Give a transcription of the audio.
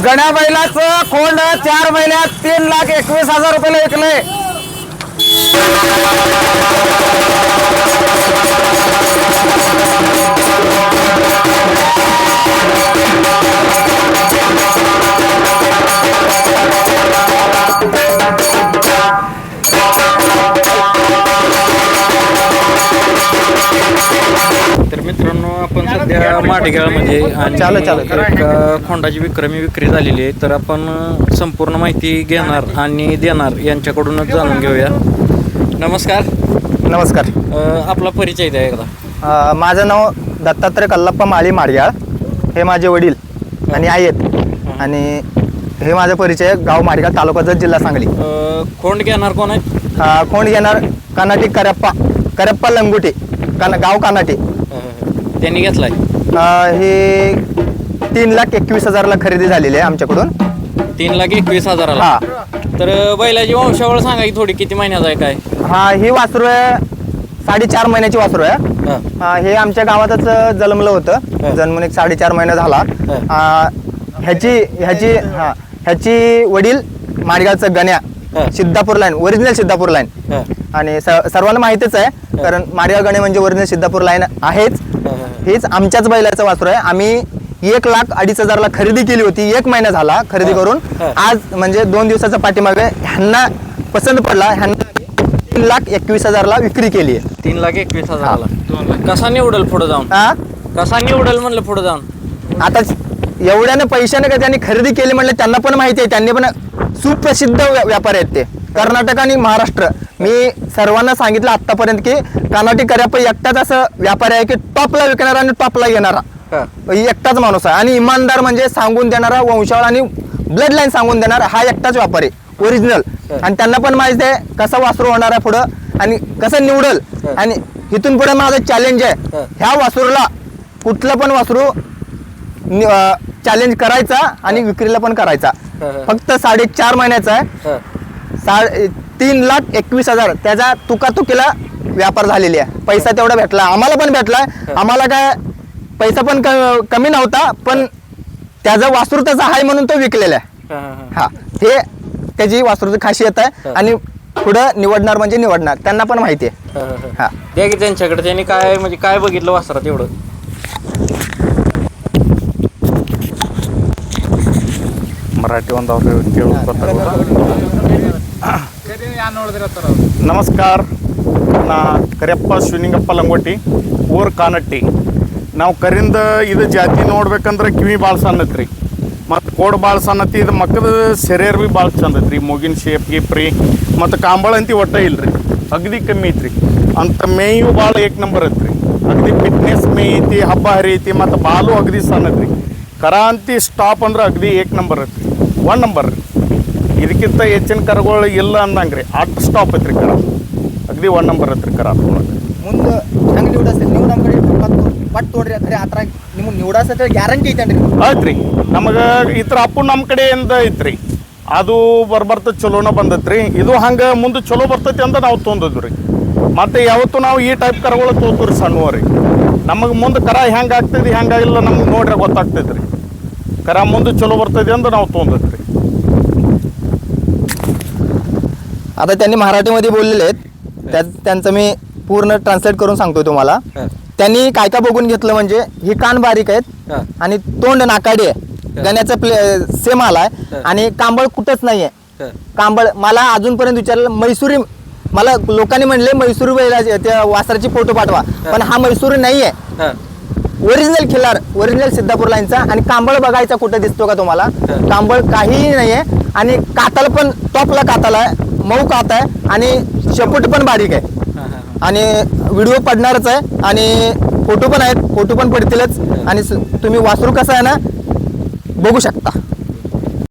गण्या बैलाचं खोंड 4 महिन्यात 3,21,000 रुपयाला विकले. तर मित्रांनो आपण सध्या माडेगावमध्ये आणि एक खोंडाची विक्रमी विक्री झालेली आहे. तर आपण संपूर्ण माहिती घेणार आणि देणार यांच्याकडूनच जाणून घेऊया. नमस्कार. नमस्कार. आपला परिचय द्या एकदा. माझं नाव दत्तात्रय कल्लप्पा माळी माडग्याळ. हे माझे वडील आणि आई आहेत आणि हे माझा परिचय गाव माडगाव तालुका जत जिल्हा सांगली. खोंड घेणार कोण आहे? खोंड घेणार कानाटी करप्पा लंगुटे गाव कानाटे. त्यांनी घेतलाय. हे 3,21,000ला खरेदी झालेली आहे आमच्याकडून. 3,21,000. हा. तर बैलाची वंशावळ सांगा की थोडी, किती महिन्याचा आहे काय? ही वासरू आहे 4.5 महिन्याची वासरू आहे. हे आमच्या गावातच जन्मलं होतं. जन्मून एक 4.5 महिना झाला. ह्याची वडील माडगावचं Ganya, Siddhapur line, original Siddhapur line. आणि सर्वांना माहितीच आहे, कारण माडगाव गणे म्हणजे ओरिजिनल सिद्धापूर लाईन आहेच. हेच आमच्याच बैलाचं वासरू आहे. आम्ही 1,02,500ला खरेदी केली होती. 1 महिना झाला खरेदी करून. आज म्हणजे 2 दिवसाचा पाठीमागे ह्यांना पसंत पडला. ह्यांना 3,21,000ला विक्री केली आहे. 3,21,000ला. कसा निवडल पुढे जाऊन? कसा निवडल म्हणलं पुढे जाऊन? आता एवढ्याने पैशाने का त्यांनी खरेदी केली म्हणलं, त्यांना पण माहिती आहे. त्यांनी पण सुप्रसिद्ध व्यापारी आहेत ते, कर्नाटक आणि महाराष्ट्र. मी सर्वांना सांगितलं आतापर्यंत की कानाटी करप्पा एकटाच असं व्यापारी आहे की टॉपला विकणारा आणि टॉपला घेणारा एकटाच माणूस आहे. आणि इमानदार म्हणजे सांगून देणारा, वंशावळ आणि ब्लड लाईन सांगून देणारा हा एकटाच व्यापारी ओरिजिनल. आणि त्यांना पण माहिती आहे कसं वासरू होणार आहे पुढं आणि कसं निवडल. आणि इथून पुढे माझं चॅलेंज आहे, ह्या वासरूला कुठलं पण वासरू चॅलेंज करायचा आणि विक्रीला पण करायचा. फक्त 4.5 महिन्याचा आहे. 3,21,000 त्याचा तुकातुकीला व्यापार झालेली आहे. पैसा तेवढा भेटला, आम्हाला पण भेटलाय. आम्हाला काय पैसा पण कमी नव्हता, पण त्याचा वासरू त्याचा आहे म्हणून तो विकलेला आहे. हा, हे त्याची वासरूची खासियत आहे. आणि पुढं निवडणार म्हणजे निवडणार, त्यांना पण माहिती आहे. हा, द्या की त्यांच्याकडे. त्यांनी काय म्हणजे काय बघितलं वासरात एवढं? ನಮಸ್ಕಾರ. ನಾ ಕರಿಯಪ್ಪ ಶಿವಲಿಂಗಪ್ಪ ಲಂಗೋಟಿ, ಊರು ಕಾನಟ್ಟಿ. ನಾವು ಕರಿಂದ ಇದು ಜಾತಿ ನೋಡ್ಬೇಕಂದ್ರೆ ಕಿವಿ ಭಾಳ ಸಣ್ಣತ್ರಿ, ಮತ್ತು ಕೋಡ್ ಭಾಳ ಸಣ್ಣತಿ. ಇದು ಮಕ್ಕದ ಸೆರೆಯರ್ ಭೀ ಭಾಳ ಚಂದ ಐತ್ರಿ. ಮೂಗಿನ ಶೇಪ್ ಗೀಪ್ ರೀ, ಮತ್ತು ಕಾಂಬಳ ಅಂತಿ ಒಟ್ಟ ಇಲ್ರಿ, ಅಗದಿ ಕಮ್ಮಿ ಐತ್ರಿ. ಅಂತ ಮೇಯು ಭಾಳ 1 ನಂಬರ್ ಐತ್ರಿ. ಅಗದಿ ಫಿಟ್ನೆಸ್ ಮೇ ಐತಿ, ಹಬ್ಬ ಹರಿ ಐತಿ, ಮತ್ತು ಬಾಲು ಅಗದಿ ಸಣ್ಣದ್ರಿ. ಕರ ಅಂತಿ ಸ್ಟಾಪ್ ಅಂದ್ರೆ ಅಗದಿ 1 ನಂಬರ್ ಐತ್ರಿ, 1 ನಂಬರ್ ರೀ. ಇದಕ್ಕಿಂತ ಹೆಚ್ಚಿನ ಕರಗಳು ಇಲ್ಲ ಅಂದಂಗೆ ರೀ. ಅಷ್ಟು ಸ್ಟಾಪ್ ಐತ್ರಿ ಕರ, ಅಗದಿ 1 ನಂಬರ್ ಐತ್ರಿ ಕರ. ಮುಂದೆ ಹೆಂಗೆ ನಿವಡಿಸ್ತೀರಿ ನೀವು? ನಮ್ಮ ಕಡೆ ಪಟ್ಟು ನೋಡ್ರಿ, ಅಂದ್ರೆ ಆ ಥರ ನಿಮ್ಗೆ ನಿವಡಿಸೋ ಗ್ಯಾರಂಟಿ ಐತೇನ್ರಿ? ಐತ್ರಿ. ನಮಗೆ ಈ ಥರ ಅಪ್ಪು ನಮ್ಮ ಕಡೆಯಿಂದ ಐತ್ರಿ. ಅದು ಬರ್ಬರ್ತ ಚಲೋನ ಬಂದೈತ್ರಿ. ಇದು ಹಂಗೆ ಮುಂದೆ ಚಲೋ ಬರ್ತೈತಿ ಅಂತ ನಾವು ತೊಂದಿದ್ವಿ ರೀ. ಮತ್ತು ಯಾವತ್ತು ನಾವು ಈ ಟೈಪ್ ಕರಗಳು ತೊಗೊತೀವಿ ಸಣ್ಣವ್ರಿ. ನಮಗೆ ಮುಂದೆ ಕರ ಹೆಂಗೆ ಆಗ್ತದೆ ಹೆಂಗಾಗಿಲ್ಲ ನಮ್ಗೆ ನೋಡ್ರೆ ಗೊತ್ತಾಗ್ತೈತೆ ರೀ. करा ಮುಂದೆ चलो बರ್ತದೆ ಅಂತ ನಾವು ತೊಗೊಂಡ್ರಿ. आता त्यांनी मराठीमध्ये बोललेले आहेत, त्यांचं मी पूर्ण ट्रान्सलेट करून सांगतो तुम्हाला. त्यांनी काय काय बघून घेतलं म्हणजे ही कान बारीक आहेत आणि तोंड नाकाडी आहे. गण्याचं सेम आलाय आणि कांबळ कुठंच नाहीये. कांबळ मला अजूनपर्यंत विचारलं मैसुरी, मला लोकांनी म्हणले मैसुरी बैलाचे त्या वासराची फोटो पाठवा, पण हा मैसुरी नाहीये. ओरिजिनल खिल्लार, ओरिजिनल सिद्धापूर लाईनचा. आणि कांबळ बघायचा कुठं दिसतो का तुम्हाला? कांबळ काहीही नाहीये. आणि काताल पण टॉपला काताल आहे, मऊ कात आहे आणि शेपूट पण बारीक आहे. आणि व्हिडिओ पडणारच आहे आणि फोटो पण आहेत, फोटो पण पडतीलच. आणि तुम्ही वासरू कसं आहे ना बघू शकता.